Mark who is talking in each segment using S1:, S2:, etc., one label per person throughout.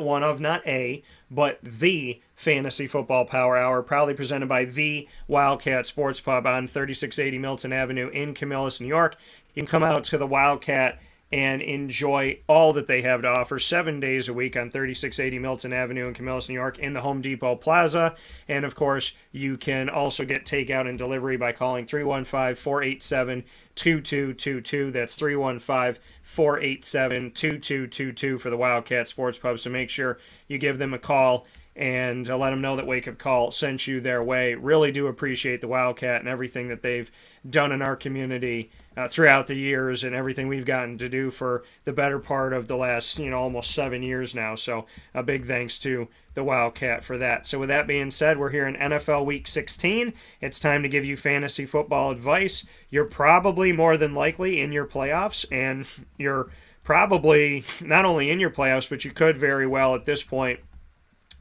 S1: one of, not a, but the Fantasy Football Power Hour, proudly presented by the Wildcat Sports Pub on 3680 Milton Avenue in Camillus, New York. You can come out to the Wildcat and enjoy all that they have to offer 7 days a week on 3680 Milton Avenue in Camillus, New York, in the Home Depot Plaza. And of course, you can also get takeout and delivery by calling 315-487-2222. That's 315-487-2222 for the Wildcat Sports Pub. So make sure you give them a call and let them know that Wake Up Call sent you their way. Really do appreciate the Wildcat and everything that they've done in our community throughout the years, and everything we've gotten to do for the better part of the last, almost 7 years now. So a big thanks to the Wildcat for that. So with that being said, we're here in NFL Week 16. It's time to give you fantasy football advice. You're probably more than likely in your playoffs, and you're probably not only in your playoffs, but you could very well at this point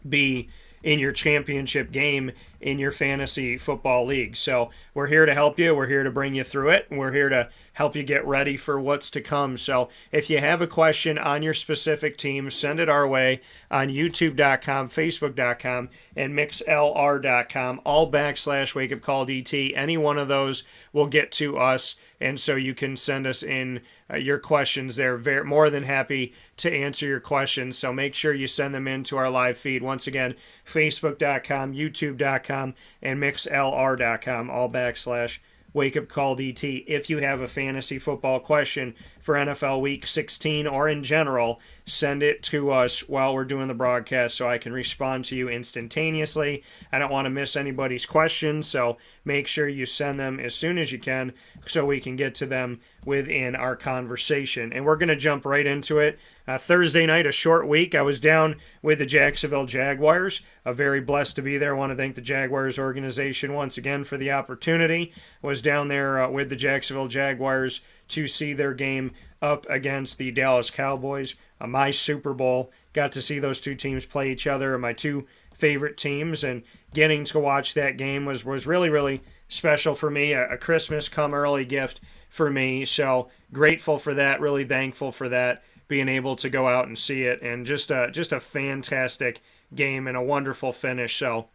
S1: be in your championship game in your fantasy football league. So we're here to help you. We're here to bring you through it. We're here to help you get ready for what's to come. So if you have a question on your specific team, send it our way on youtube.com, facebook.com, and mixlr.com, all /Wake Up Call DT. Any one of those will get to us, and so you can send us in your questions there. More than happy to answer your questions, so make sure you send them in to our live feed. Once again, facebook.com, youtube.com, and mixlr.com, all /Wake Up Call DT. If you have a fantasy football question for NFL Week 16 or in general, send it to us while we're doing the broadcast so I can respond to you instantaneously. I don't want to miss anybody's questions, so make sure you send them as soon as you can so we can get to them within our conversation. And we're going to jump right into it. Thursday night, a short week. I was down with the Jacksonville Jaguars. Very blessed to be there. I want to thank the Jaguars organization once again for the opportunity. Was down there with the Jacksonville Jaguars to see their game up against the Dallas Cowboys. My Super Bowl. Got to see those two teams play each other, my two favorite teams, and getting to watch that game was really, really special for me. A Christmas come early gift for me. So grateful for that, really thankful for that, being able to go out and see it, and just a fantastic game and a wonderful finish. So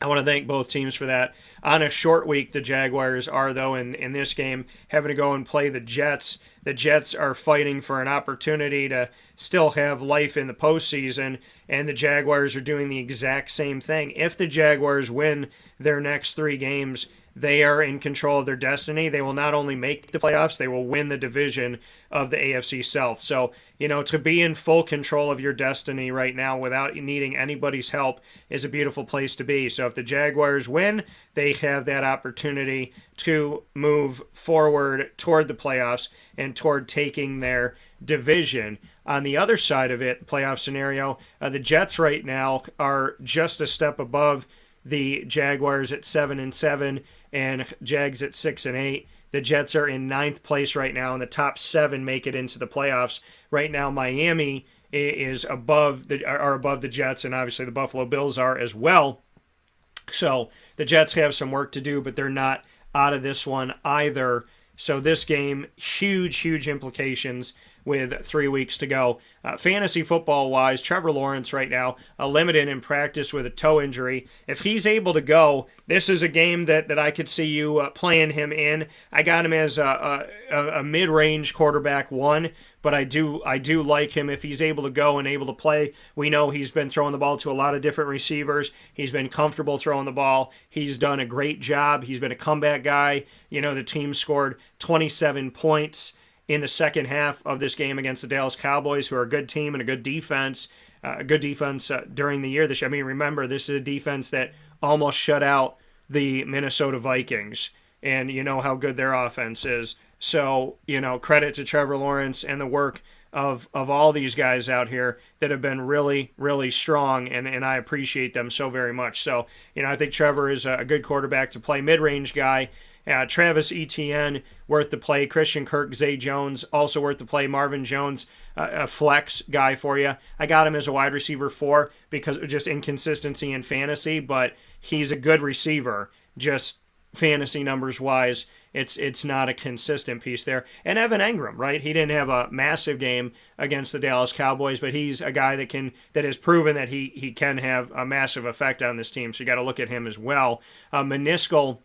S1: I want to thank both teams for that. On a short week, the Jaguars are, though, in this game, having to go and play the Jets. The Jets are fighting for an opportunity to still have life in the postseason, and the Jaguars are doing the exact same thing. If the Jaguars win their next 3 games, they are in control of their destiny. They will not only make the playoffs, they will win the division of the AFC South. So, to be in full control of your destiny right now without needing anybody's help is a beautiful place to be. So if the Jaguars win, they have that opportunity to move forward toward the playoffs and toward taking their division. On the other side of it, the playoff scenario, the Jets right now are just a step above the Jaguars at 7-7 and Jags at 6-8. The Jets are in 9th place right now, and the top 7 make it into the playoffs. Right now, Miami is above the Jets, and obviously the Buffalo Bills are as well. So the Jets have some work to do, but they're not out of this one either. So this game, huge implications with 3 weeks to go. Fantasy football-wise, Trevor Lawrence right now, limited in practice with a toe injury. If he's able to go, this is a game that I could see you playing him in. I got him as a mid-range quarterback 1, but I do like him if he's able to go and able to play. We know he's been throwing the ball to a lot of different receivers. He's been comfortable throwing the ball. He's done a great job. He's been a comeback guy. The team scored 27 points in the second half of this game against the Dallas Cowboys, who are a good team and a good defense. During the year. Remember, this is a defense that almost shut out the Minnesota Vikings, and you know how good their offense is. So, credit to Trevor Lawrence and the work of all these guys out here that have been really, really strong, and I appreciate them so very much. So, I think Trevor is a good quarterback to play, mid-range guy. Travis Etienne, worth the play. Christian Kirk, Zay Jones, also worth the play. Marvin Jones, a flex guy for you. I got him as a wide receiver 4 because of just inconsistency in fantasy, but he's a good receiver. Just fantasy numbers wise, it's not a consistent piece there. And Evan Engram, right? He didn't have a massive game against the Dallas Cowboys, but he's a guy that has proven that he can have a massive effect on this team. So you got to look at him as well. A meniscal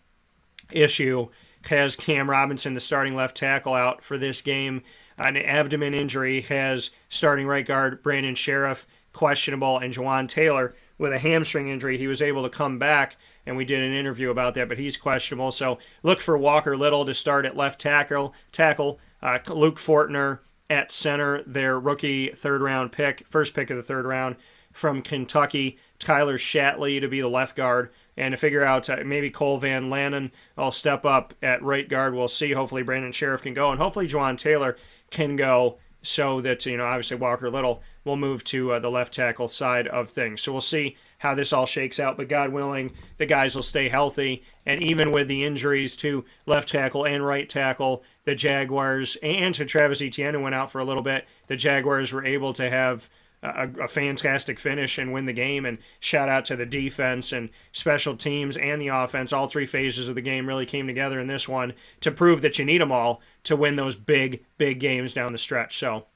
S1: issue has Cam Robinson, the starting left tackle, out for this game. An abdomen injury has starting right guard Brandon Sheriff questionable, and Jawan Taylor with a hamstring injury. He was able to come back, and we did an interview about that, but he's questionable. So look for Walker Little to start at left tackle. Luke Fortner at center, their rookie first pick of the third round from Kentucky. Tyler Shatley to be the left guard, and to figure out maybe Cole Van Lanen will step up at right guard. We'll see. Hopefully Brandon Sheriff can go, and hopefully Jawan Taylor can go, so that, obviously Walker Little will move to the left tackle side of things. So we'll see how this all shakes out, but God willing, the guys will stay healthy. And even with the injuries to left tackle and right tackle, the Jaguars, and to Travis Etienne, who went out for a little bit, the Jaguars were able to have a fantastic finish and win the game. And shout out to the defense and special teams and the offense. All three phases of the game really came together in this one to prove that you need them all to win those big games down the stretch. So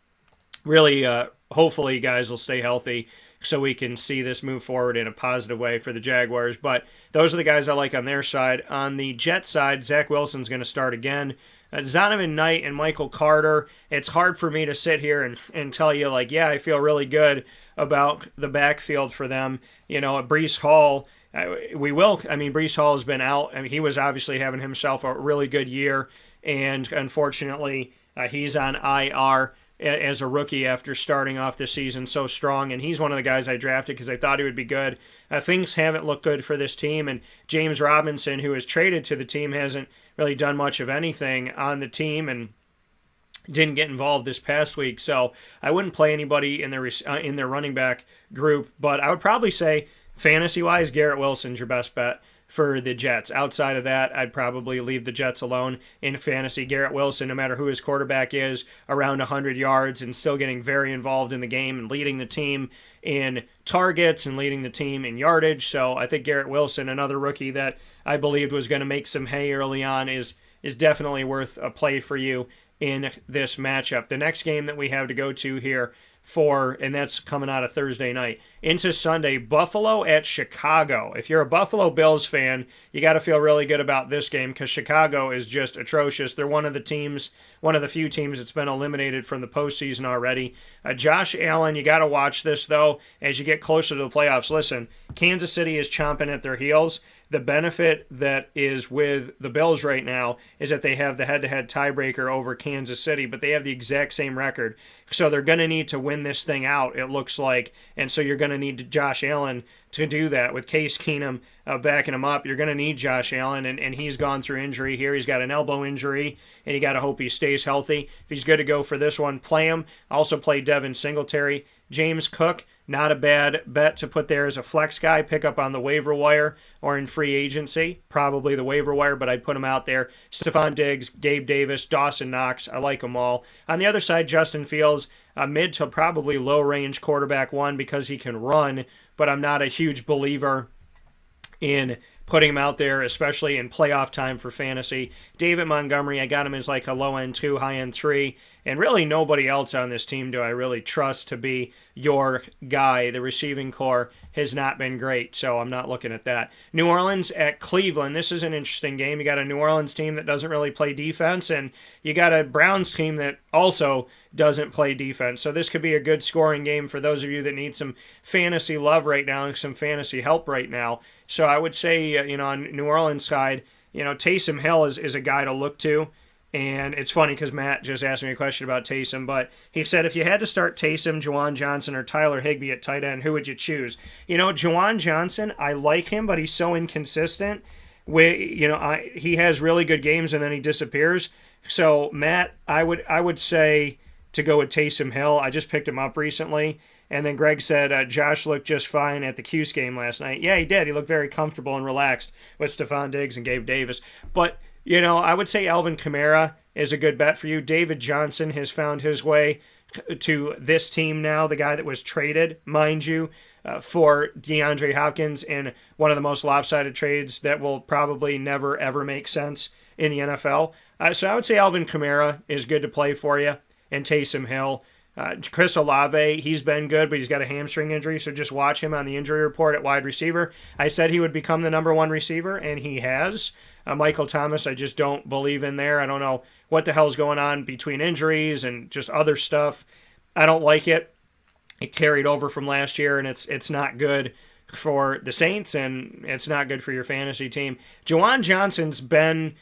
S1: really, hopefully you guys will stay healthy so we can see this move forward in a positive way for the Jaguars. But those are the guys I like on their side. On the Jets side, Zach Wilson's going to start again. Zonovan Knight and Michael Carter, it's hard for me to sit here and tell you, I feel really good about the backfield for them. Breece Hall, Breece Hall has been out. He was obviously having himself a really good year, and unfortunately, he's on IR as a rookie after starting off the season so strong, and he's one of the guys I drafted because I thought he would be good. Things haven't looked good for this team, and James Robinson, who was traded to the team, hasn't really done much of anything on the team and didn't get involved this past week. So I wouldn't play anybody in their running back group, but I would probably say fantasy-wise, Garrett Wilson's your best bet for the Jets. Outside of that, I'd probably leave the Jets alone in fantasy. Garrett Wilson, no matter who his quarterback is, around 100 yards and still getting very involved in the game and leading the team in targets and leading the team in yardage. So I think Garrett Wilson, another rookie that I believed was going to make some hay early on, is definitely worth a play for you in this matchup. The next game that we have to go to here and that's coming out of Thursday night into Sunday, Buffalo at Chicago. If you're a Buffalo Bills fan, you got to feel really good about this game because Chicago is just atrocious. They're one of the few teams that's been eliminated from the postseason already. Josh Allen, you got to watch this though as you get closer to the playoffs. Listen, Kansas City is chomping at their heels. The benefit that is with the Bills right now is that they have the head-to-head tiebreaker over Kansas City, but they have the exact same record. So they're going to need to win this thing out, it looks like. And so you're going to need Josh Allen to do that. With Case Keenum backing him up, you're going to need Josh Allen, and he's gone through injury here. He's got an elbow injury, and you got to hope he stays healthy. If he's good to go for this one, play him. Also play Devin Singletary. James Cook, not a bad bet to put there as a flex guy. Pick up on the waiver wire or in free agency. Probably the waiver wire, but I'd put him out there. Stephon Diggs, Gabe Davis, Dawson Knox. I like them all. On the other side, Justin Fields, a mid to probably low-range quarterback one because he can run, but I'm not a huge believer in putting him out there, especially in playoff time for fantasy. David Montgomery, I got him as like a low-end 2, high-end 3, and really nobody else on this team do I really trust to be your guy. The receiving core has not been great, so I'm not looking at that. New Orleans at Cleveland. This is an interesting game. You got a New Orleans team that doesn't really play defense, and you got a Browns team that also doesn't play defense. So this could be a good scoring game for those of you that need some fantasy love right now and some fantasy help right now. So I would say, on New Orleans side, Taysom Hill is a guy to look to. And it's funny because Matt just asked me a question about Taysom, but he said if you had to start Taysom, Juwan Johnson, or Tyler Higbee at tight end, who would you choose? Juwan Johnson, I like him, but he's so inconsistent. He has really good games and then he disappears. So Matt, I would say to go with Taysom Hill. I just picked him up recently. And then Greg said Josh looked just fine at the Cuse game last night. Yeah, he did. He looked very comfortable and relaxed with Stephon Diggs and Gabe Davis. But I would say Alvin Kamara is a good bet for you. David Johnson has found his way to this team now, the guy that was traded, mind you, for DeAndre Hopkins in one of the most lopsided trades that will probably never, ever make sense in the NFL. So I would say Alvin Kamara is good to play for you, and Taysom Hill. Chris Olave, he's been good, but he's got a hamstring injury, so just watch him on the injury report at wide receiver. I said he would become the number one receiver, and he has. Michael Thomas, I just don't believe in there. I don't know what the hell's going on between injuries and just other stuff. I don't like it. It carried over from last year, and it's not good for the Saints, and it's not good for your fantasy team. Juwan Johnson's been,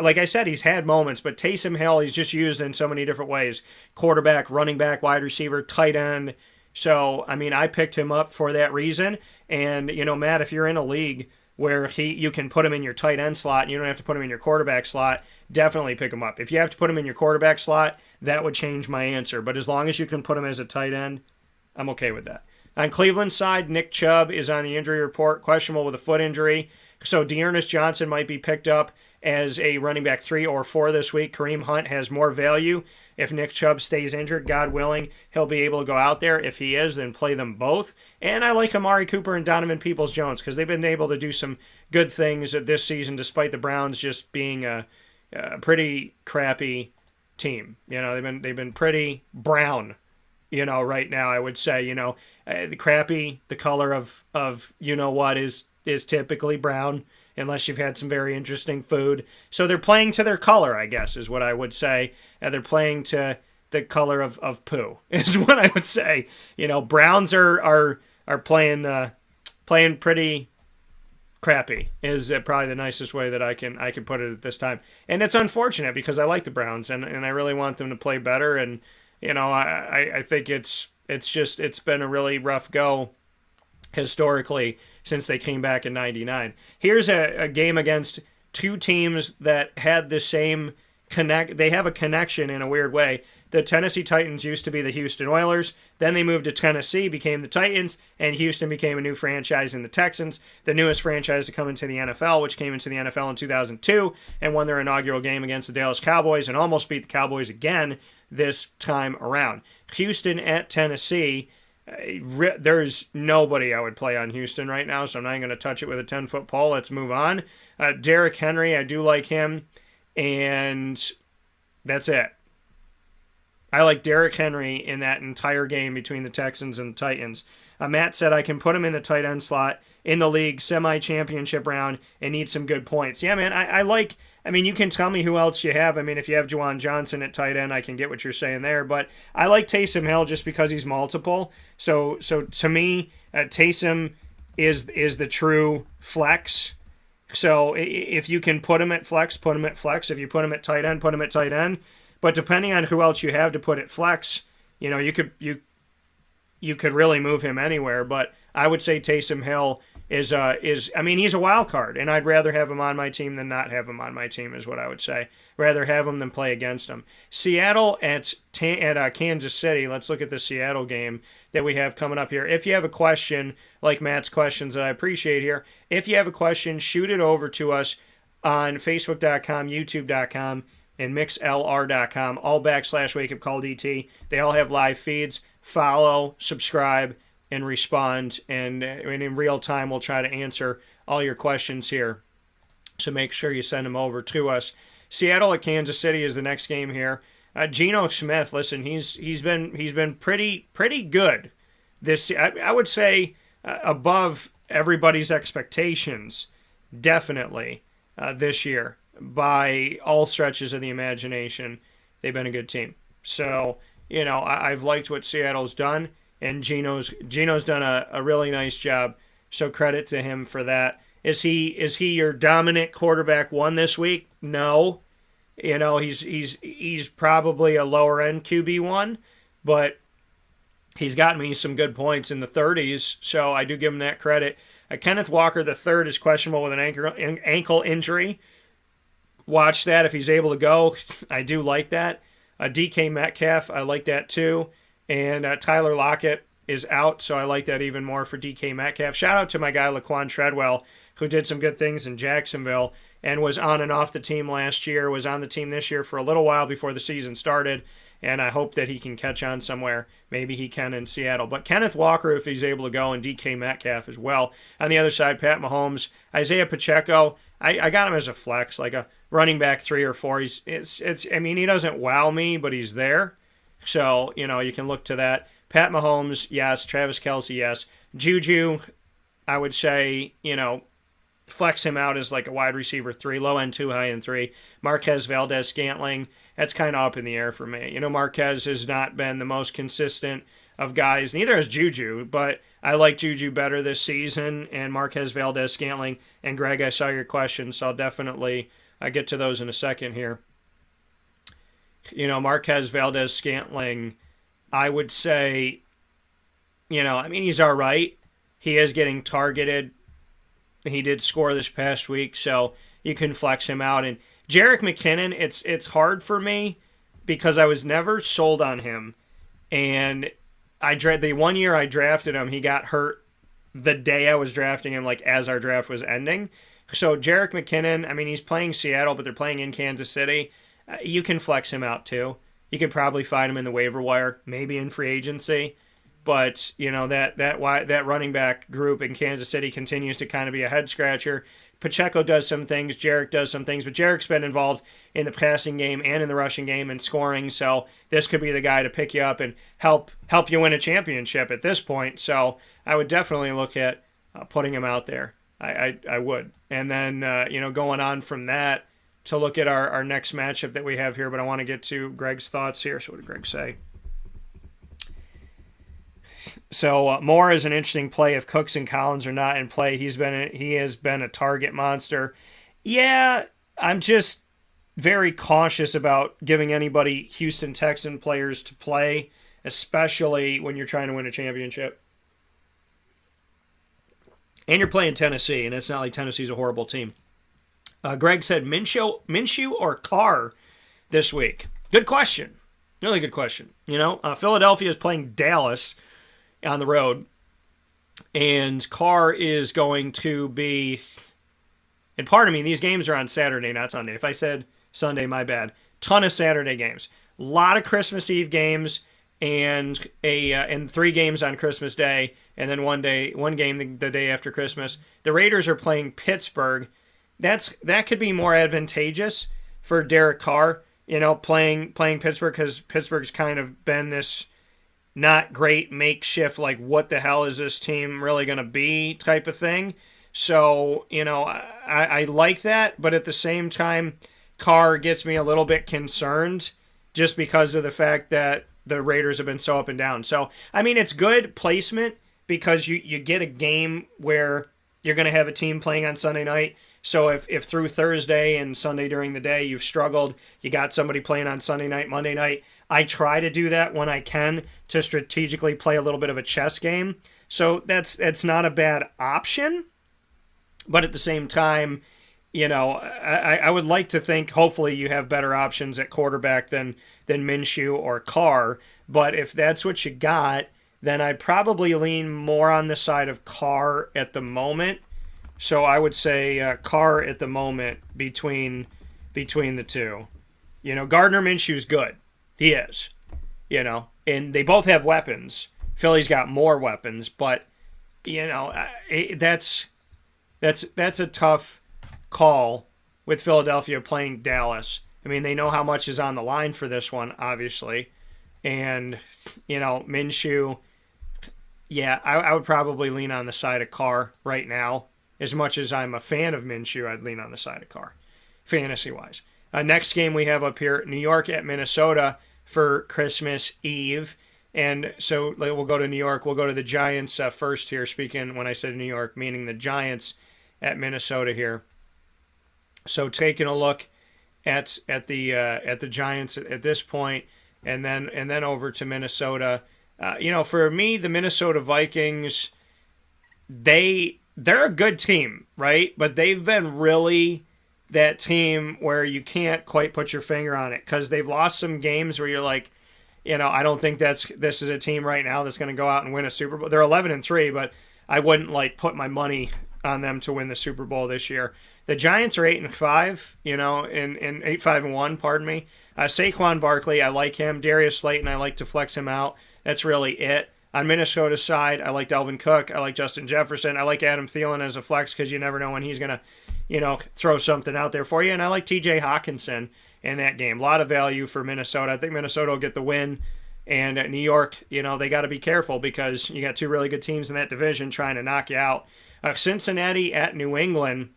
S1: like I said, he's had moments, but Taysom Hill, he's just used in so many different ways. Quarterback, running back, wide receiver, tight end. So, I mean, I picked him up for that reason. And, Matt, if you're in a league where you can put him in your tight end slot and you don't have to put him in your quarterback slot, definitely pick him up. If you have to put him in your quarterback slot, that would change my answer. But as long as you can put him as a tight end, I'm okay with that. On Cleveland's side, Nick Chubb is on the injury report, questionable with a foot injury. So Dearness Johnson might be picked up as a running back 3 or 4 this week. Kareem Hunt has more value. If Nick Chubb stays injured, God willing, he'll be able to go out there. If he is, then play them both. And I like Amari Cooper and Donovan Peoples-Jones because they've been able to do some good things this season despite the Browns just being a pretty crappy team. They've been pretty brown, right now, I would say. The crappy, the color of what is typically brown, unless you've had some very interesting food. So they're playing to their color, I guess, is what I would say. They're playing to the color of poo, is what I would say. Browns are playing pretty crappy, is probably the nicest way that I can put it at this time. And it's unfortunate because I like the Browns and I really want them to play better. And I think it's been a really rough go historically since they came back in '99. Here's a game against two teams that had the same they have a connection in a weird way. The Tennessee Titans used to be the Houston Oilers. Then they moved to Tennessee, became the Titans, and Houston became a new franchise in the Texans, the newest franchise to come into the NFL, which came into the NFL in 2002 and won their inaugural game against the Dallas Cowboys and almost beat the Cowboys again this time around. Houston at Tennessee. There's nobody I would play on Houston right now, so I'm not going to touch it with a 10-foot pole. Let's move on. Derrick Henry, I do like him, and that's it. I like Derrick Henry in that entire game between the Texans and the Titans. Matt said I can put him in the tight end slot in the league semi-championship round and need some good points. Yeah, man, I mean, you can tell me who else you have. I mean, if you have Juwan Johnson at tight end, I can get what you're saying there. But I like Taysom Hill just because he's multiple. So to me, Taysom is the true flex. So if you can put him at flex, put him at flex. If you put him at tight end, put him at tight end. But depending on who else you have to put at flex, you could really move him anywhere. But I would say Taysom Hill is he's a wild card, and I'd rather have him on my team than not have him on my team, is what I would say. Rather have him than play against him. Seattle at Kansas City. Let's look at the Seattle game that we have coming up here. If you have a question, like Matt's questions that I appreciate here, if you have a question, shoot it over to us on Facebook.com, YouTube.com, and MixLR.com, all /WakeUpCallDT. They all have live feeds. Follow, subscribe, and respond. And in real time, we'll try to answer all your questions here. So make sure you send them over to us. Seattle at Kansas City is the next game here. Geno Smith, listen, he's been pretty good this. I would say above everybody's expectations, definitely this year. By all stretches of the imagination, they've been a good team. So, I've liked what Seattle's done, and Geno's done a really nice job. So credit to him for that. Is he your dominant quarterback one this week? No. He's probably a lower end QB1, but he's gotten me some good points in the 30s, so I do give him that credit. Kenneth Walker III is questionable with an ankle injury. Watch that if he's able to go. I do like that. DK Metcalf, I like that too. And Tyler Lockett is out, so I like that even more for DK Metcalf. Shout out to my guy Laquan Treadwell, who did some good things in Jacksonville and was on and off the team last year, was on the team this year for a little while before the season started, and I hope that he can catch on somewhere. Maybe he can in Seattle. But Kenneth Walker, if he's able to go, and DK Metcalf as well. On the other side, Pat Mahomes, Isaiah Pacheco, I got him as a flex, like a running back 3 or 4. I mean, he doesn't wow me, but he's there. So, you can look to that. Pat Mahomes, yes. Travis Kelce, yes. Juju, I would say, flex him out as like a wide receiver 3, low end 2, high end 3. Marquez Valdez-Scantling, that's kind of up in the air for me. Marquez has not been the most consistent of guys. Neither has Juju, but I like Juju better this season, and Marquez Valdez-Scantling. And Greg, I saw your question, so I'll definitely get to those in a second here. Marquez Valdez-Scantling, I would say, he's all right. He is getting targeted. He did score this past week, so you can flex him out. And Jerick McKinnon, it's hard for me because I was never sold on him. And the 1 year I drafted him, he got hurt the day I was drafting him, like as our draft was ending. So Jerick McKinnon, he's playing Seattle, but they're playing in Kansas City. You can flex him out too. You could probably find him in the waiver wire, maybe in free agency. But, that running back group in Kansas City continues to kind of be a head scratcher. Pacheco does some things, Jerick does some things, but Jerick's been involved in the passing game and in the rushing game and scoring, so this could be the guy to pick you up and help you win a championship at this point. So I would definitely look at putting him out there. I would. And then, going on from that to look at our next matchup that we have here, but I want to get to Greg's thoughts here. So what did Greg say? So Moore is an interesting play if Cooks and Collins are not in play. He has been a target monster. Yeah, I'm just very cautious about giving anybody Houston Texan players to play, especially when you're trying to win a championship. And you're playing Tennessee, and it's not like Tennessee's a horrible team. Greg said Minshew or Carr this week. Good question. Really good question. Philadelphia is playing Dallas on the road, and Carr is going to be, and pardon me, these games are on Saturday, not Sunday. If I said Sunday, my bad. Ton of Saturday games. A lot of Christmas Eve games, and 3 games on Christmas Day, and then one game the day after Christmas. The Raiders are playing Pittsburgh. That could be more advantageous for Derek Carr, playing Pittsburgh, because Pittsburgh's kind of been this not great makeshift, like what the hell is this team really going to be type of thing. So, I like that, but at the same time, Carr gets me a little bit concerned just because of the fact that the Raiders have been so up and down. So, it's good placement because you get a game where you're going to have a team playing on Sunday night. So if through Thursday and Sunday during the day you've struggled, you got somebody playing on Sunday night, Monday night. I try to do that when I can to strategically play a little bit of a chess game. So that's not a bad option. But at the same time, I would like to think hopefully you have better options at quarterback than Minshew or Carr. But if that's what you got, then I'd probably lean more on the side of Carr at the moment. So I would say Carr at the moment between the two. Gardner Minshew's good. He is. And they both have weapons. Philly's got more weapons, but that's a tough call with Philadelphia playing Dallas. They know how much is on the line for this one, obviously. And, Minshew, yeah, I would probably lean on the side of Carr right now. As much as I'm a fan of Minshew, I'd lean on the side of Carr, fantasy-wise. Next game we have up here, New York at Minnesota for Christmas Eve. And so we'll go to New York. We'll go to the Giants first here, speaking when I said New York, meaning the Giants at Minnesota here. So taking a look at the Giants at this point, and then over to Minnesota. For me, the Minnesota Vikings, they're a good team, right? But they've been really that team where you can't quite put your finger on it because they've lost some games where you're like, I don't think this is a team right now that's going to go out and win a Super Bowl. They're 11-3, but I wouldn't put my money on them to win the Super Bowl this year. The Giants are 8-5, and 8-5-1. Pardon me. Saquon Barkley, I like him. Darius Slayton, I like to flex him out. That's really it. On Minnesota's side, I like Dalvin Cook. I like Justin Jefferson. I like Adam Thielen as a flex because you never know when he's going to, throw something out there for you. And I like TJ Hawkinson in that game. A lot of value for Minnesota. I think Minnesota will get the win. And New York, they got to be careful because you got two really good teams in that division trying to knock you out. Cincinnati at New England.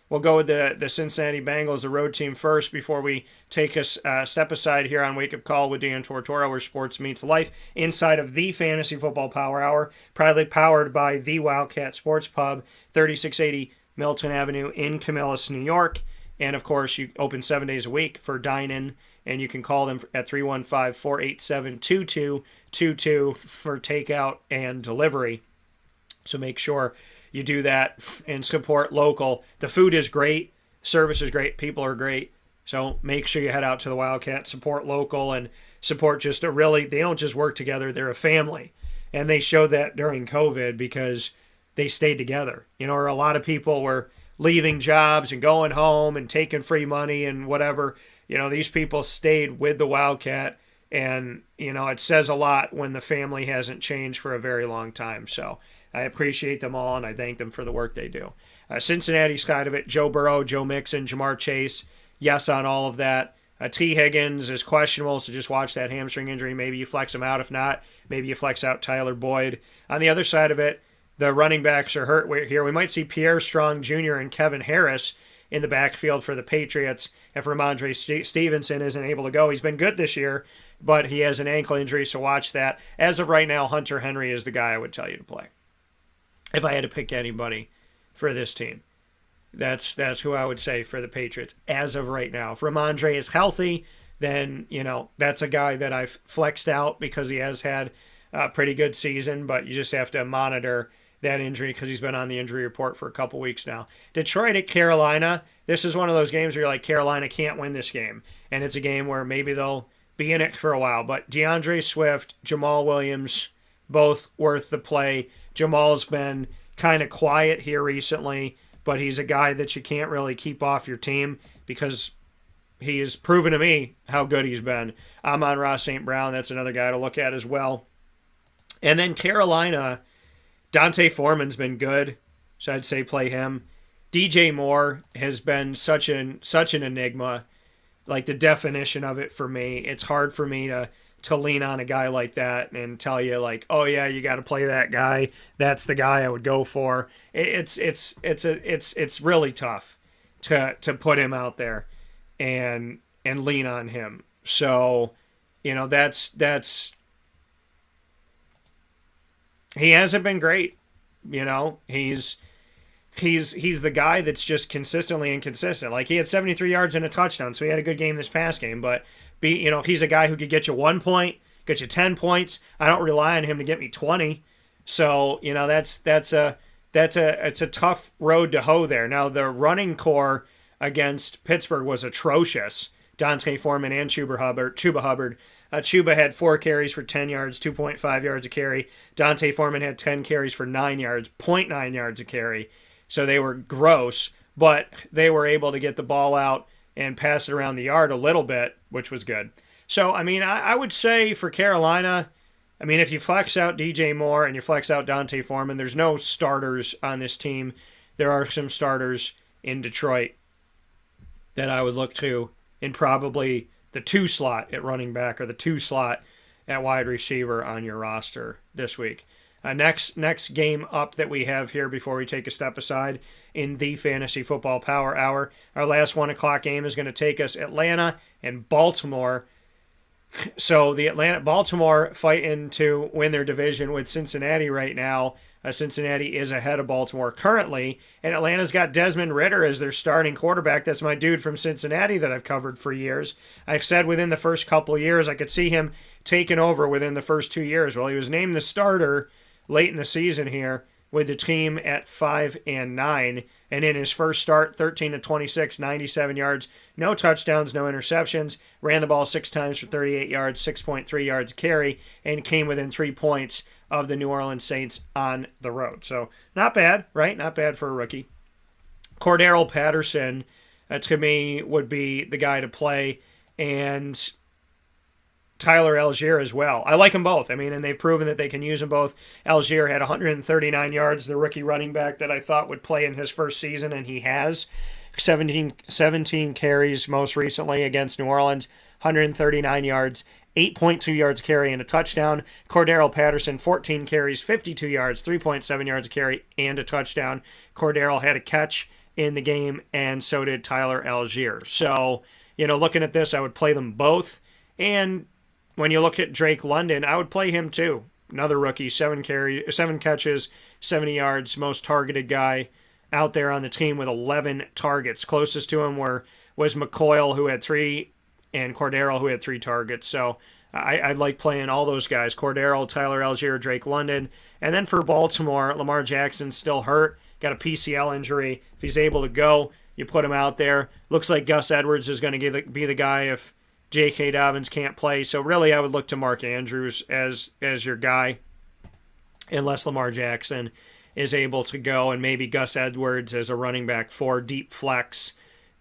S1: We'll go with the Cincinnati Bengals, the road team, first before we take a step aside here on Wake Up Call with Dan Tortora, where sports meets life, inside of the Fantasy Football Power Hour, proudly powered by the Wildcat Sports Pub, 3680 Milton Avenue in Camillus, New York. And, of course, you open 7 days a week for dine-in, and you can call them at 315-487-2222 for takeout and delivery. So make sure you do that and support local. The food is great. Service is great. People are great. So make sure you head out to the Wildcat, support local, and support they don't just work together. They're a family. And they showed that during COVID because they stayed together. Or a lot of people were leaving jobs and going home and taking free money and whatever. These people stayed with the Wildcat. And, it says a lot when the family hasn't changed for a very long time. So I appreciate them all, and I thank them for the work they do. Cincinnati side of it, Joe Burrow, Joe Mixon, Jamar Chase, yes on all of that. T. Higgins is questionable, so just watch that hamstring injury. Maybe you flex him out. If not, maybe you flex out Tyler Boyd. On the other side of it, the running backs are hurt here. We might see Pierre Strong Jr. and Kevin Harris in the backfield for the Patriots if Ramondre Stevenson isn't able to go. He's been good this year, but he has an ankle injury, so watch that. As of right now, Hunter Henry is the guy I would tell you to play. If I had to pick anybody for this team, that's who I would say for the Patriots as of right now. If Ramondre is healthy, then, that's a guy that I've flexed out because he has had a pretty good season, but you just have to monitor that injury because he's been on the injury report for a couple weeks now. Detroit at Carolina. This is one of those games where you're like, Carolina can't win this game. And it's a game where maybe they'll be in it for a while. But DeAndre Swift, Jamal Williams, both worth the play. Jamal's been kind of quiet here recently, but he's a guy that you can't really keep off your team because he has proven to me how good he's been. Amon-Ra St. Brown, that's another guy to look at as well. And then Carolina, Dante Foreman's been good, so I'd say play him. DJ Moore has been such an enigma, like the definition of it for me. It's hard for me to lean on a guy like that and tell you like, oh yeah, you got to play that guy. That's the guy I would go for. It's really tough to put him out there and lean on him. So, that's he hasn't been great. He's the guy that's just consistently inconsistent. Like he had 73 yards and a touchdown, so he had a good game this past game, but he's a guy who could get you 1 point, get you 10 points. I don't rely on him to get me 20. So, it's a tough road to hoe there. Now, the running core against Pittsburgh was atrocious. Dante Foreman and Chuba Hubbard. Chuba had 4 carries for 10 yards, 2.5 yards a carry. Dante Foreman had 10 carries for 9 yards, 0.9 yards a carry. So they were gross, but they were able to get the ball out and pass it around the yard a little bit, which was good. So, I would say for Carolina, if you flex out DJ Moore and you flex out Dante Foreman, there's no starters on this team. There are some starters in Detroit that I would look to in probably the 2 slot at running back or the 2 slot at wide receiver on your roster this week. Next game up that we have here before we take a step aside in the Fantasy Football Power Hour. Our last 1 o'clock game is going to take us Atlanta and Baltimore. So the Baltimore fighting to win their division with Cincinnati right now. Cincinnati is ahead of Baltimore currently, and Atlanta's got Desmond Ridder as their starting quarterback. That's my dude from Cincinnati that I've covered for years. I've said within the first couple of years I could see him taking over within the first 2 years. Well, he was named the starter late in the season here with the team at 5-9. And in his first start, 13 to 26, 97 yards, no touchdowns, no interceptions. Ran the ball 6 times for 38 yards, 6.3 yards a carry, and came within 3 points of the New Orleans Saints on the road. So not bad, right? Not bad for a rookie. Cordero Patterson, to me, would be the guy to play, and Tyler Algier as well. I like them both. I mean, and they've proven that they can use them both. Algier had 139 yards, the rookie running back that I thought would play in his first season, and he has. 17 carries most recently against New Orleans, 139 yards, 8.2 yards a carry and a touchdown. Cordero Patterson, 14 carries, 52 yards, 3.7 yards a carry and a touchdown. Cordero had a catch in the game, and so did Tyler Algier. So, looking at this, I would play them both. And when you look at Drake London, I would play him too. Another rookie, 7 catches, 70 yards, most targeted guy out there on the team with 11 targets. Closest to him was McCoyle, who had 3, and Cordero, who had 3 targets. So I'd like playing all those guys, Cordero, Tyler Algier, Drake London. And then for Baltimore, Lamar Jackson's still hurt, got a PCL injury. If he's able to go, you put him out there. Looks like Gus Edwards is going to be the guy if J.K. Dobbins can't play. So really I would look to Mark Andrews as your guy, unless Lamar Jackson is able to go, and maybe Gus Edwards as a running back for deep flex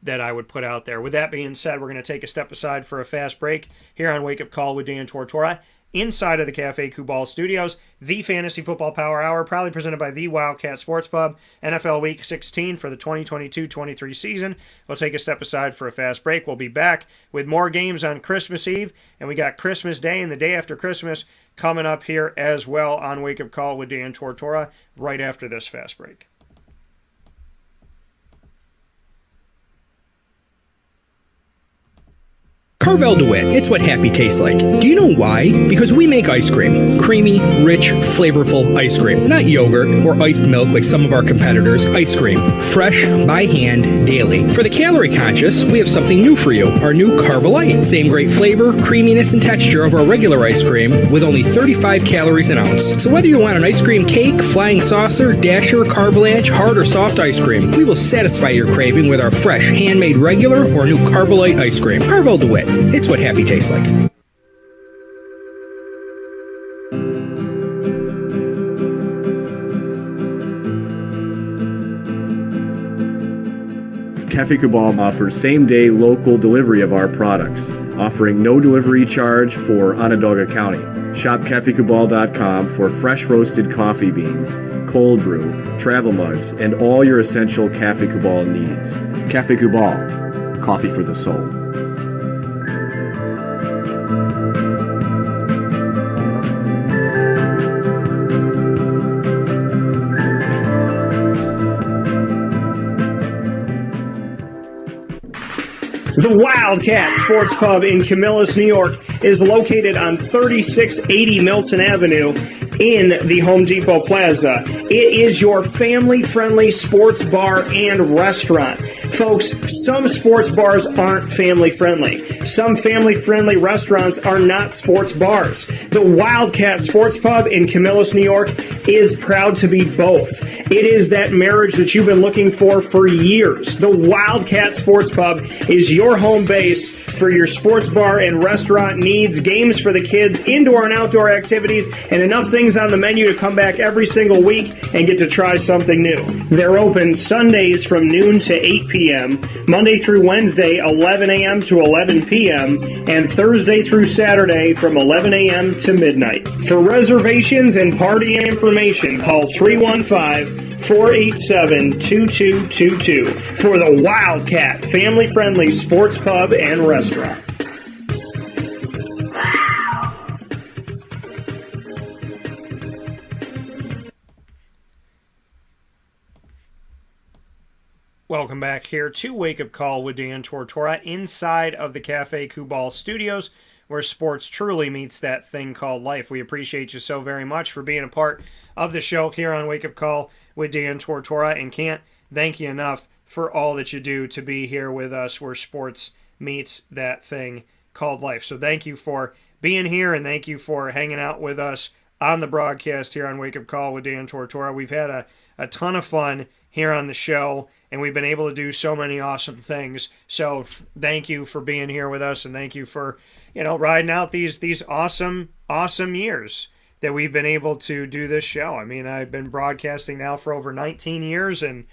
S1: that I would put out there. With that being said, we're going to take a step aside for a fast break here on Wake Up Call with Dan Tortora, inside of the Cafe Kubal Studios, the Fantasy Football Power Hour, proudly presented by the Wildcat Sports Pub, NFL Week 16 for the 2022-23 season. We'll take a step aside for a fast break. We'll be back with more games on Christmas Eve, and we got Christmas Day and the day after Christmas coming up here as well on Wake Up Call with Dan Tortora right after this fast break.
S2: Carvel DeWitt, it's what happy tastes like. Do you know why? Because we make ice cream. Creamy, rich, flavorful ice cream. Not yogurt or iced milk like some of our competitors. Ice cream. Fresh, by hand, daily. For the calorie conscious, we have something new for you. Our new Carvelite. Same great flavor, creaminess, and texture of our regular ice cream with only 35 calories an ounce. So whether you want an ice cream cake, flying saucer, dasher, carvalanche, hard or soft ice cream, we will satisfy your craving with our fresh, handmade regular or new Carvelite ice cream. Carvel DeWitt. It's what happy tastes like.
S3: Cafe Kubal offers same-day local delivery of our products, offering no delivery charge for Onondaga County. Shop cafekubal.com for fresh roasted coffee beans, cold brew, travel mugs, and all your essential Cafe Kubal needs. Cafe Kubal, coffee for the soul.
S1: The Wildcat Sports Pub in Camillus, New York is located on 3680 Milton Avenue in the Home Depot Plaza. It is your family-friendly sports bar and restaurant. Folks, some sports bars aren't family-friendly. Some family-friendly restaurants are not sports bars. The Wildcat Sports Pub in Camillus, New York is proud to be both. It is that marriage that you've been looking for years. The Wildcat Sports Pub is your home base for your sports bar and restaurant needs, games for the kids, indoor and outdoor activities, and enough things on the menu to come back every single week and get to try something new. They're open Sundays from noon to 8 p.m., Monday through Wednesday, 11 a.m. to 11 p.m., and Thursday through Saturday from 11 a.m. to midnight. For reservations and party information, call 315-487-2222 for the Wildcat family-friendly sports pub and restaurant. Welcome back here to Wake Up Call with Dan Tortora inside of the Cafe Kubal Studios, where sports truly meets that thing called life. We appreciate you so very much for being a part of the show here on Wake Up Call with Dan Tortora, and can't thank you enough for all that you do to be here with us where sports meets that thing called life. So thank you for being here, and thank you for hanging out with us on the broadcast here on Wake Up Call with Dan Tortora. We've had a ton of fun here on the show, and we've been able to do so many awesome things. So thank you for being here with us, and thank you for, riding out these awesome years that we've been able to do this show. I mean, I've been broadcasting now for over 19 years, and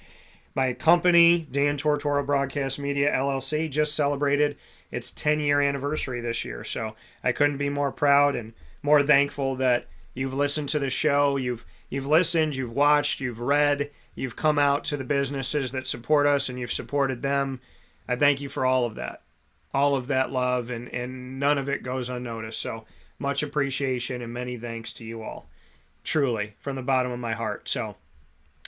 S1: my company, Dan Tortora Broadcast Media LLC, just celebrated its 10-year anniversary this year. So I couldn't be more proud and more thankful that you've listened to the show, you've listened, you've watched, you've read, you've come out to the businesses that support us, and you've supported them. I thank you for all of that love, and none of it goes unnoticed. So much appreciation and many thanks to you all, truly, from the bottom of my heart. So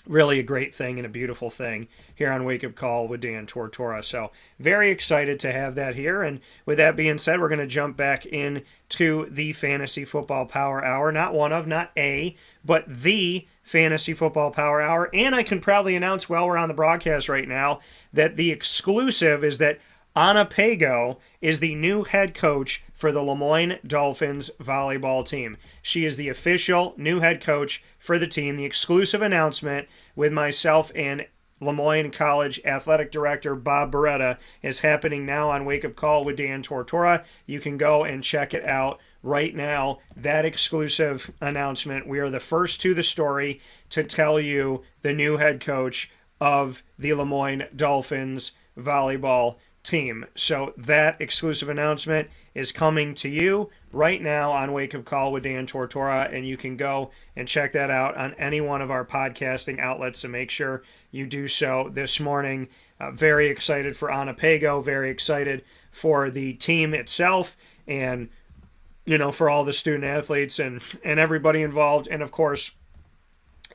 S1: really a great thing and a beautiful thing here on Wake Up Call with Dan Tortora. So very excited to have that here. And with that being said, we're going to jump back into the Fantasy Football Power Hour. Not a, but the Fantasy Football Power Hour. And I can proudly announce while we're on the broadcast right now that the exclusive is that Anna Pago is the new head coach for the Lemoyne Dolphins volleyball team. She is the official new head coach for the team. The exclusive announcement with myself and Lemoyne College Athletic Director Bob Beretta is happening now on Wake Up Call with Dan Tortora. You can go and check it out right now. That exclusive announcement. We are the first to the story to tell you the new head coach of the Lemoyne Dolphins volleyball team. So that exclusive announcement is coming to you right now on Wake Up Call with Dan Tortora, and you can go and check that out on any one of our podcasting outlets, so make sure you do so this morning. Very excited for Anna Pago, very excited for the team itself, and for all the student athletes and everybody involved, and of course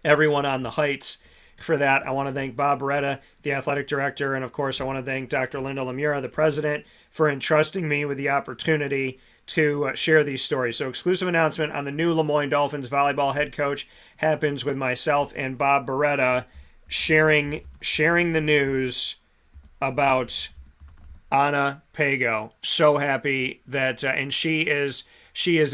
S1: everyone on the Heights. For that, I want to thank Bob Beretta, the athletic director, and of course I want to thank Dr. Linda Lemura, the president, for entrusting me with the opportunity to share these stories. So exclusive announcement on the new Lemoyne Dolphins volleyball head coach happens with myself and Bob Beretta sharing the news about Anna Pago. So happy that, and she is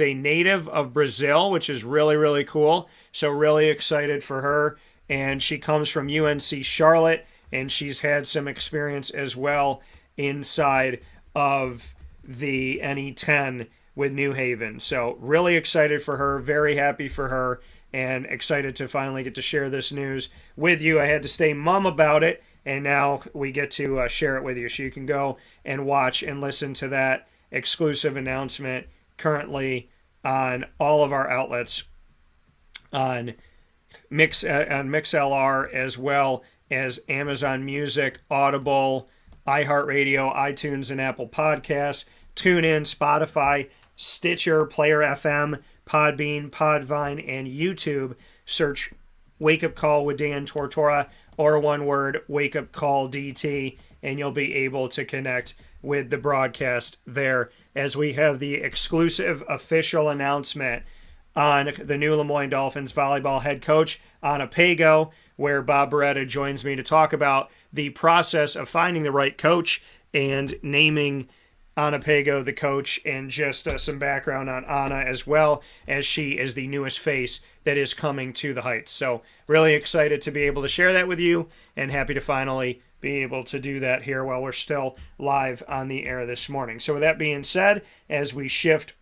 S1: a native of Brazil, which is really, really cool. So really excited for her. And she comes from UNC Charlotte, and she's had some experience as well inside of the NE10 with New Haven. So really excited for her, very happy for her, and excited to finally get to share this news with you. I had to stay mum about it, and now we get to share it with you. So you can go and watch and listen to that exclusive announcement currently on all of our outlets on MixLR, as well as Amazon Music, Audible, iHeartRadio, iTunes, and Apple Podcasts, TuneIn, Spotify, Stitcher, Player FM, Podbean, Podvine, and YouTube. Search Wake Up Call with Dan Tortora, or one word, Wake Up Call DT, and you'll be able to connect with the broadcast there, as we have the exclusive official announcement on the new Lemoyne Dolphins volleyball head coach, Anna Pago, where Bob Beretta joins me to talk about the process of finding the right coach and naming Anna Pago the coach, and just some background on Anna, as well as she is the newest face that is coming to the Heights. So really excited to be able to share that with you, and happy to finally be able to do that here while we're still live on the air this morning. So with that being said, as we shift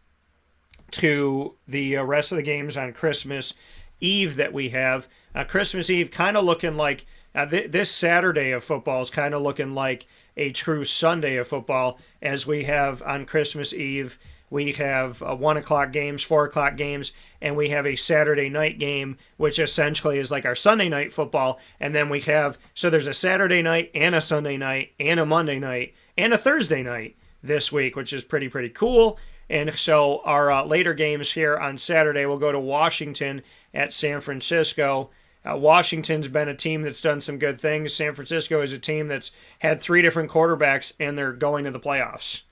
S1: to the rest of the games on Christmas Eve that we have, Christmas Eve kind of looking like this Saturday of football is kind of looking like a true Sunday of football, as we have on Christmas Eve, we have 1 o'clock games, 4 o'clock games, and we have a Saturday night game, which essentially is like our Sunday night football. And then we have, so there's a Saturday night and a Sunday night and a Monday night and a Thursday night this week, which is pretty cool. And so our later games here on Saturday will go to Washington at San Francisco. Washington's been a team that's done some good things. San Francisco is a team that's had 3 different quarterbacks, and they're going to the playoffs.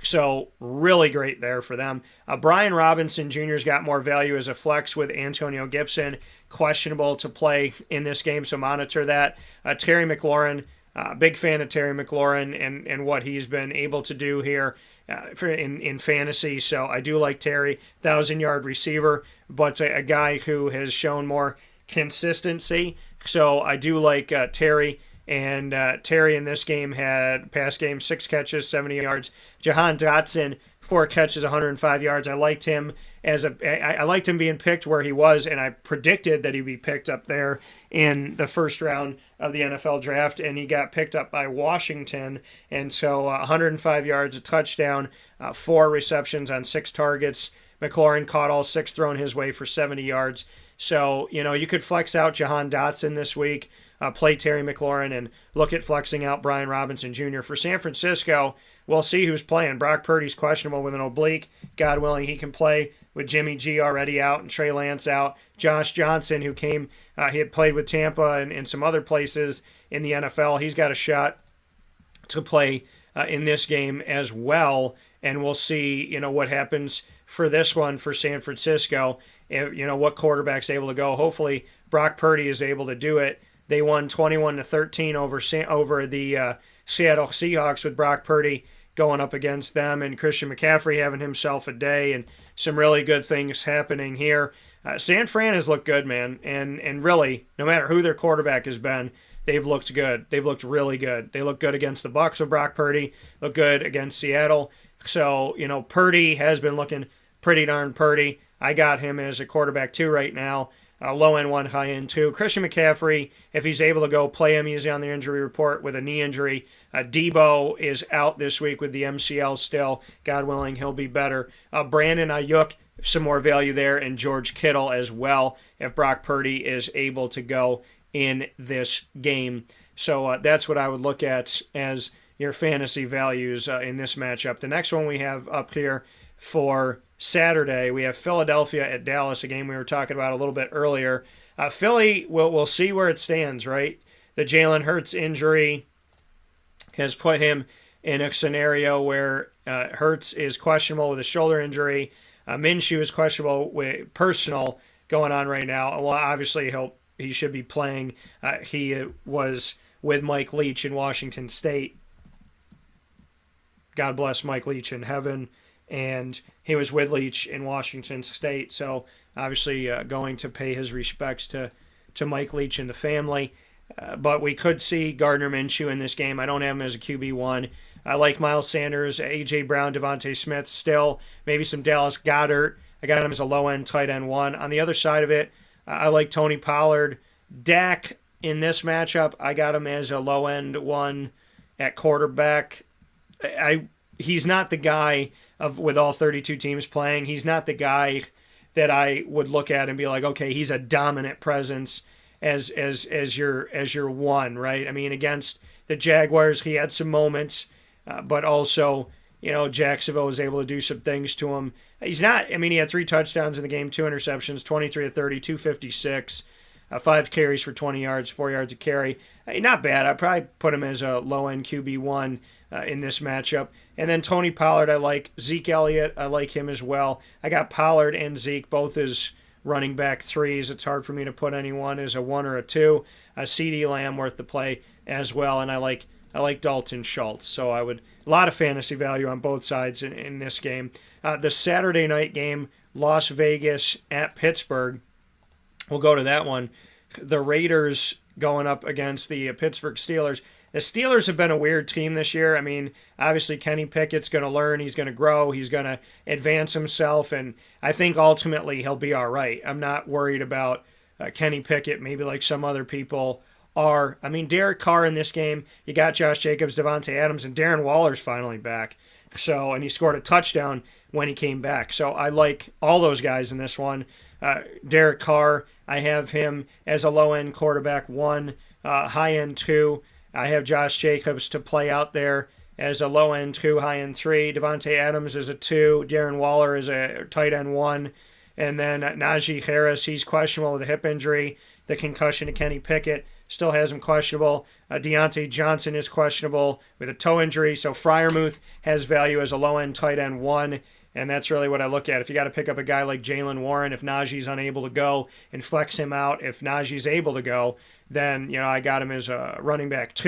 S1: So really great there for them. Brian Robinson Jr.'s got more value as a flex, with Antonio Gibson questionable to play in this game, so monitor that. Terry McLaurin, big fan of Terry McLaurin and what he's been able to do here in fantasy. So I do like Terry, 1,000-yard receiver, but a guy who has shown more consistency. So I do like Terry. And Terry in this game had pass game, 6 catches, 70 yards. Jahan Dotson, 4 catches, 105 yards. I liked him I liked him being picked where he was, and I predicted that he'd be picked up there in the first round of the NFL draft, and he got picked up by Washington. And so 105 yards, a touchdown, 4 receptions on 6 targets. McLaurin caught all 6 thrown his way for 70 yards. So, you could flex out Jahan Dotson this week, play Terry McLaurin, and look at flexing out Brian Robinson Jr. For San Francisco, we'll see who's playing. Brock Purdy's questionable with an oblique. God willing, he can play with Jimmy G already out and Trey Lance out. Josh Johnson, who he had played with Tampa and some other places in the NFL, he's got a shot to play in this game as well. And we'll see, what happens for this one for San Francisco. What quarterback's able to go. Hopefully, Brock Purdy is able to do it. They won 21-13 over the Seattle Seahawks with Brock Purdy going up against them, and Christian McCaffrey having himself a day, and some really good things happening here. San Fran has looked good, man, and really, no matter who their quarterback has been, they've looked good. They've looked really good. They look good against the Bucs with Brock Purdy, look good against Seattle. So, Purdy has been looking pretty darn Purdy. I got him as a quarterback 2 right now. Low end 1, high end 2. Christian McCaffrey, if he's able to go, play him. He's on the injury report with a knee injury. Debo is out this week with the MCL still. God willing, he'll be better. Brandon Ayuk, some more value there, and George Kittle as well if Brock Purdy is able to go in this game. So that's what I would look at as your fantasy values in this matchup. The next one we have up here for Saturday, we have Philadelphia at Dallas, a game we were talking about a little bit earlier. Philly, we'll see where it stands, right? The Jalen Hurts injury has put him in a scenario where Hurts is questionable with a shoulder injury. Minshew is questionable with personal going on right now. Well, obviously he should be playing. He was with Mike Leach in Washington State. God bless Mike Leach in heaven. And he was with Leach in Washington State, so obviously going to pay his respects to Mike Leach and the family. But we could see Gardner Minshew in this game. I don't have him as a QB1. I like Miles Sanders, A.J. Brown, Devontae Smith still. Maybe some Dallas Goedert. I got him as a low-end tight end 1. On the other side of it, I like Tony Pollard. Dak in this matchup, I got him as a low-end 1 at quarterback. He's not the guy with all 32 teams playing. He's not the guy that I would look at and be like, okay, he's a dominant presence as your 1, right? I mean, against the Jaguars, he had some moments, but also, Jacksonville was able to do some things to him. He's not, he had 3 touchdowns in the game, 2 interceptions, 23 of 30, 256, 5 carries for 20 yards, 4 yards a carry. Not bad. I'd probably put him as a low-end QB1 in this matchup. And then Tony Pollard, I like. Zeke Elliott, I like him as well. I got Pollard and Zeke both as running back 3s. It's hard for me to put anyone as a 1 or a 2. CeeDee Lamb worth the play as well, and I like Dalton Schultz. So a lot of fantasy value on both sides in this game. The Saturday night game, Las Vegas at Pittsburgh. We'll go to that one. The Raiders going up against the Pittsburgh Steelers. The Steelers have been a weird team this year. Obviously Kenny Pickett's going to learn. He's going to grow. He's going to advance himself, and I think ultimately he'll be all right. I'm not worried about Kenny Pickett, maybe like some other people are. Derek Carr in this game, you got Josh Jacobs, Devontae Adams, and Darren Waller's finally back. And he scored a touchdown when he came back. So I like all those guys in this one. Derek Carr, I have him as a low-end quarterback 1, high-end 2. I have Josh Jacobs to play out there as a low-end 2, high-end 3. Devontae Adams is a 2. Darren Waller is a tight end 1. And then Najee Harris, he's questionable with a hip injury. The concussion to Kenny Pickett still has him questionable. Deontay Johnson is questionable with a toe injury. So Freiermuth has value as a low-end tight end 1. And that's really what I look at. If you got to pick up a guy like Jaylen Warren, if Najee's unable to go, and flex him out. If Najee's able to go, then I got him as a running back 2.